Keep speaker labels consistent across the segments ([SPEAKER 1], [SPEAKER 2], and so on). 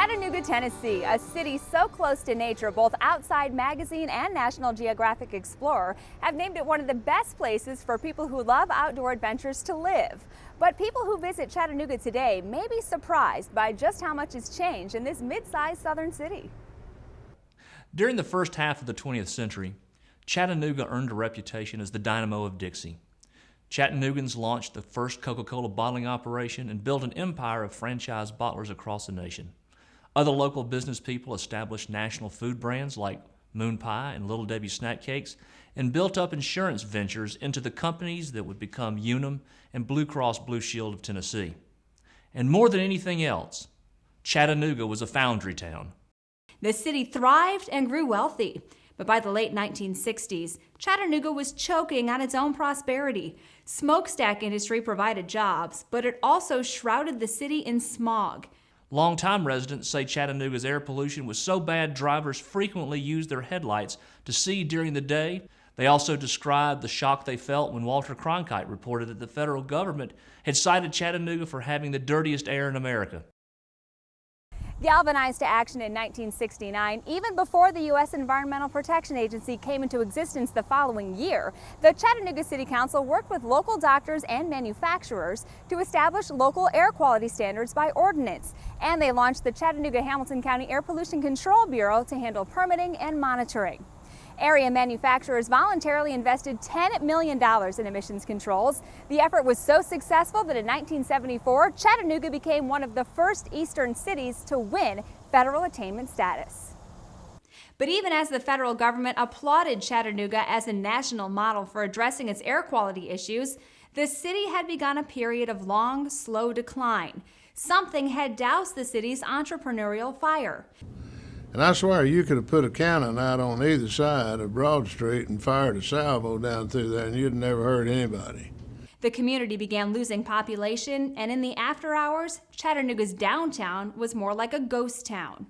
[SPEAKER 1] Chattanooga, Tennessee, a city so close to nature, both Outside Magazine and National Geographic Explorer have named it one of the best places for people who love outdoor adventures to live. But people who visit Chattanooga today may be surprised by just how much has changed in this mid-sized southern city.
[SPEAKER 2] During the first half of the 20th century, Chattanooga earned a reputation as the Dynamo of Dixie. Chattanoogans launched the first Coca-Cola bottling operation and built an empire of franchise bottlers across the nation. Other local business people established national food brands like Moon Pie and Little Debbie Snack Cakes and built up insurance ventures into the companies that would become Unum and Blue Cross Blue Shield of Tennessee. And more than anything else, Chattanooga was a foundry town.
[SPEAKER 1] The city thrived and grew wealthy. But by the late 1960s, Chattanooga was choking on its own prosperity. Smokestack industry provided jobs, but it also shrouded the city in smog.
[SPEAKER 2] Longtime residents say Chattanooga's air pollution was so bad drivers frequently used their headlights to see during the day. They also described the shock they felt when Walter Cronkite reported that the federal government had cited Chattanooga for having the dirtiest air in America.
[SPEAKER 1] Galvanized to action in 1969, even before the U.S. Environmental Protection Agency came into existence the following year, the Chattanooga City Council worked with local doctors and manufacturers to establish local air quality standards by ordinance. And they launched the Chattanooga-Hamilton County Air Pollution Control Bureau to handle permitting and monitoring. Area manufacturers voluntarily invested $10 million in emissions controls. The effort was so successful that in 1974, Chattanooga became one of the first eastern cities to win federal attainment status. But even as the federal government applauded Chattanooga as a national model for addressing its air quality issues, the city had begun a period of long, slow decline. Something had doused the city's entrepreneurial fire.
[SPEAKER 3] And I swear you could have put a cannon out on either side of Broad Street and fired a salvo down through there and you'd never hurt anybody.
[SPEAKER 1] The community began losing population, and in the after hours, Chattanooga's downtown was more like a ghost town.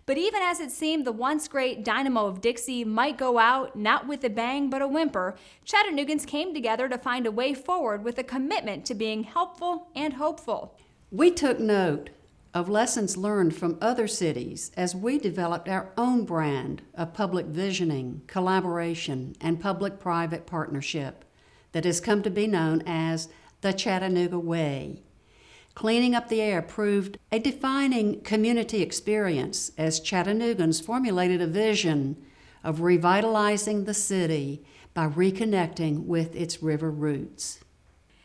[SPEAKER 1] But even as it seemed the once great Dynamo of Dixie might go out, not with a bang but a whimper, Chattanoogans came together to find a way forward with a commitment to being helpful and hopeful.
[SPEAKER 4] We took note of lessons learned from other cities as we developed our own brand of public visioning, collaboration, and public-private partnership that has come to be known as the Chattanooga Way. Cleaning up the air proved a defining community experience as Chattanoogans formulated a vision of revitalizing the city by reconnecting with its river roots.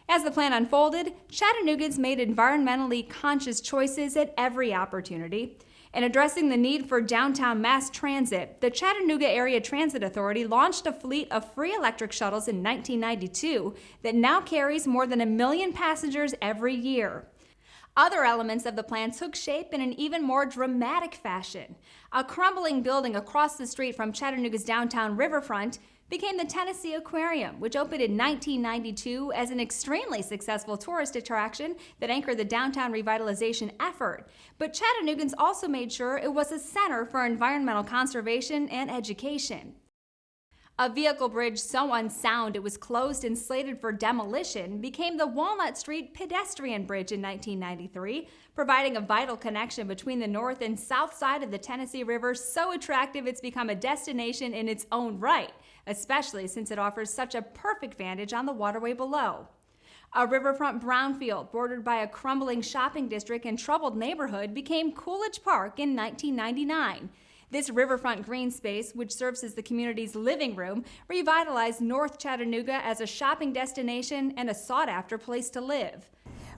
[SPEAKER 1] As the plan unfolded, Chattanoogans made environmentally conscious choices at every opportunity. In addressing the need for downtown mass transit, the Chattanooga Area Transit Authority launched a fleet of free electric shuttles in 1992 that now carries more than 1 million passengers every year. Other elements of the plan took shape in an even more dramatic fashion. A crumbling building across the street from Chattanooga's downtown riverfront became the Tennessee Aquarium, which opened in 1992 as an extremely successful tourist attraction that anchored the downtown revitalization effort. But Chattanoogans also made sure it was a center for environmental conservation and education. A vehicle bridge so unsound it was closed and slated for demolition became the Walnut Street Pedestrian Bridge in 1993, providing a vital connection between the north and south side of the Tennessee River, so attractive it's become a destination in its own right, especially since it offers such a perfect vantage on the waterway below. A riverfront brownfield bordered by a crumbling shopping district and troubled neighborhood became Coolidge Park in 1999. This riverfront green space, which serves as the community's living room, revitalized North Chattanooga as a shopping destination and a sought-after place to live.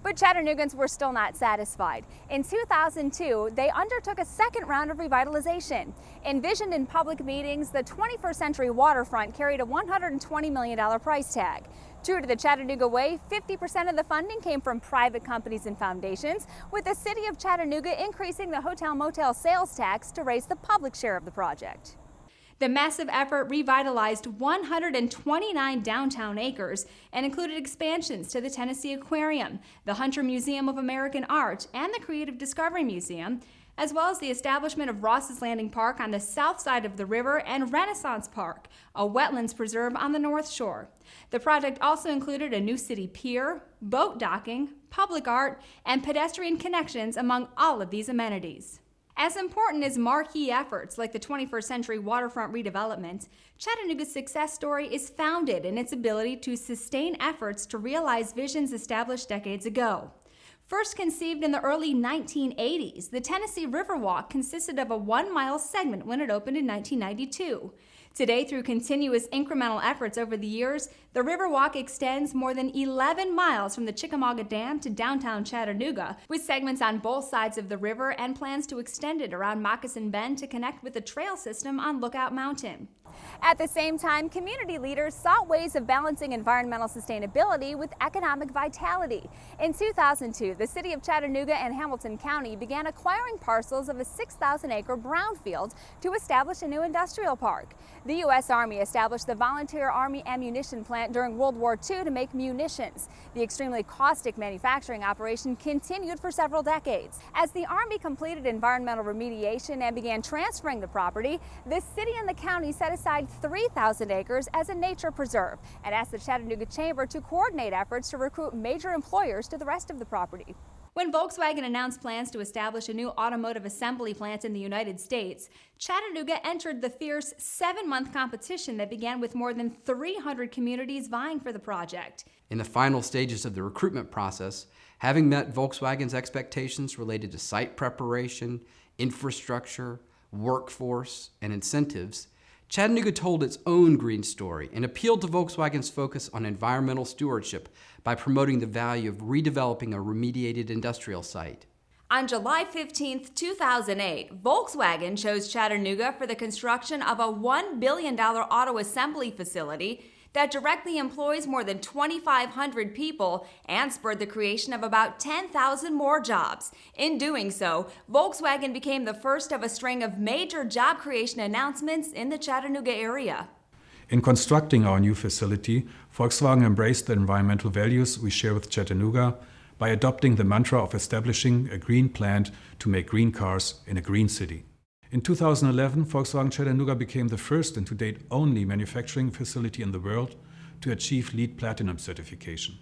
[SPEAKER 1] But Chattanoogans were still not satisfied. In 2002, they undertook a second round of revitalization. Envisioned in public meetings, the 21st century waterfront carried a $120 million price tag. True to the Chattanooga Way, 50% of the funding came from private companies and foundations, with the city of Chattanooga increasing the hotel-motel sales tax to raise the public share of the project. The massive effort revitalized 129 downtown acres and included expansions to the Tennessee Aquarium, the Hunter Museum of American Art, and the Creative Discovery Museum, as well as the establishment of Ross's Landing Park on the south side of the river and Renaissance Park, a wetlands preserve on the north shore. The project also included a new city pier, boat docking, public art, and pedestrian connections among all of these amenities. As important as marquee efforts like the 21st century waterfront redevelopment, Chattanooga's success story is founded in its ability to sustain efforts to realize visions established decades ago. First conceived in the early 1980s, the Tennessee Riverwalk consisted of a 1-mile segment when it opened in 1992. Today, through continuous incremental efforts over the years, the Riverwalk extends more than 11 miles from the Chickamauga Dam to downtown Chattanooga, with segments on both sides of the river and plans to extend it around Moccasin Bend to connect with the trail system on Lookout Mountain. At the same time, community leaders sought ways of balancing environmental sustainability with economic vitality. In 2002, the city of Chattanooga and Hamilton County began acquiring parcels of a 6,000-acre brownfield to establish a new industrial park. The U.S. Army established the Volunteer Army Ammunition Plant during World War II to make munitions. The extremely caustic manufacturing operation continued for several decades. As the Army completed environmental remediation and began transferring the property, the city and the county set aside 3,000 acres as a nature preserve and asked the Chattanooga Chamber to coordinate efforts to recruit major employers to the rest of the property. When Volkswagen announced plans to establish a new automotive assembly plant in the United States, Chattanooga entered the fierce 7-month competition that began with more than 300 communities vying for the project.
[SPEAKER 5] In the final stages of the recruitment process, having met Volkswagen's expectations related to site preparation, infrastructure, workforce, and incentives, Chattanooga told its own green story and appealed to Volkswagen's focus on environmental stewardship by promoting the value of redeveloping a remediated industrial site.
[SPEAKER 1] On July 15, 2008, Volkswagen chose Chattanooga for the construction of a $1 billion auto assembly facility that directly employs more than 2,500 people and spurred the creation of about 10,000 more jobs. In doing so, Volkswagen became the first of a string of major job creation announcements in the Chattanooga area.
[SPEAKER 6] In constructing our new facility, Volkswagen embraced the environmental values we share with Chattanooga by adopting the mantra of establishing a green plant to make green cars in a green city. In 2011, Volkswagen Chattanooga became the first and to date only manufacturing facility in the world to achieve LEED Platinum certification.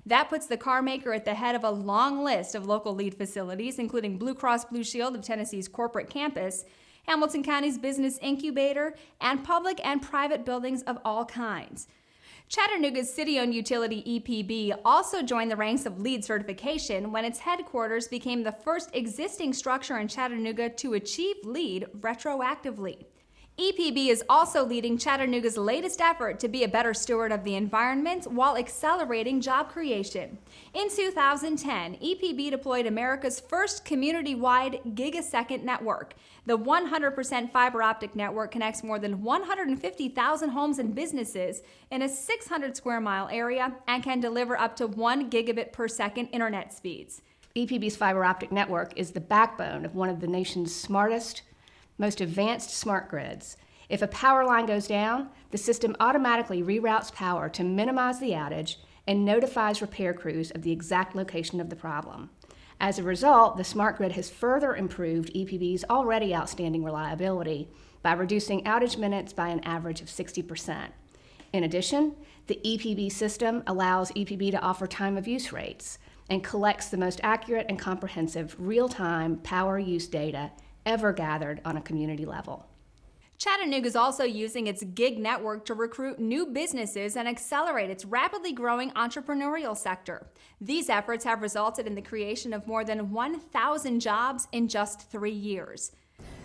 [SPEAKER 1] That puts the car maker at the head of a long list of local LEED facilities, including Blue Cross Blue Shield of Tennessee's corporate campus, Hamilton County's business incubator, and public and private buildings of all kinds. Chattanooga's city-owned utility EPB also joined the ranks of LEED certification when its headquarters became the first existing structure in Chattanooga to achieve LEED retroactively. EPB is also leading Chattanooga's latest effort to be a better steward of the environment while accelerating job creation. In 2010, EPB deployed America's first community-wide gigasecond network. The 100% fiber optic network connects more than 150,000 homes and businesses in a 600 square mile area and can deliver up to 1 gigabit per second internet speeds.
[SPEAKER 7] EPB's fiber optic network is the backbone of one of the nation's smartest, most advanced smart grids. If a power line goes down, the system automatically reroutes power to minimize the outage and notifies repair crews of the exact location of the problem. As a result, the smart grid has further improved EPB's already outstanding reliability by reducing outage minutes by an average of 60%. In addition, the EPB system allows EPB to offer time of use rates and collects the most accurate and comprehensive real-time power use data ever gathered on a community level.
[SPEAKER 1] Chattanooga is also using its gig network to recruit new businesses and accelerate its rapidly growing entrepreneurial sector. These efforts have resulted in the creation of more than 1,000 jobs in just 3 years.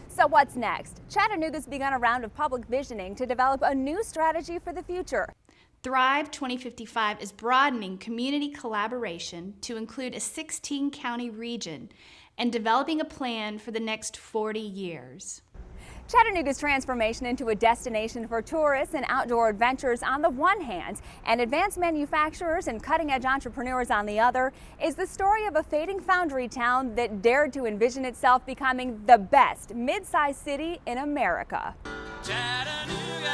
[SPEAKER 1] So what's next? Chattanooga's begun a round of public visioning to develop a new strategy for the future.
[SPEAKER 8] Thrive 2055 is broadening community collaboration to include a 16-county region and developing a plan for the next 40 years.
[SPEAKER 1] Chattanooga's transformation into a destination for tourists and outdoor adventures on the one hand, and advanced manufacturers and cutting-edge entrepreneurs on the other, is the story of a fading foundry town that dared to envision itself becoming the best mid-sized city in America.
[SPEAKER 9] Chattanooga.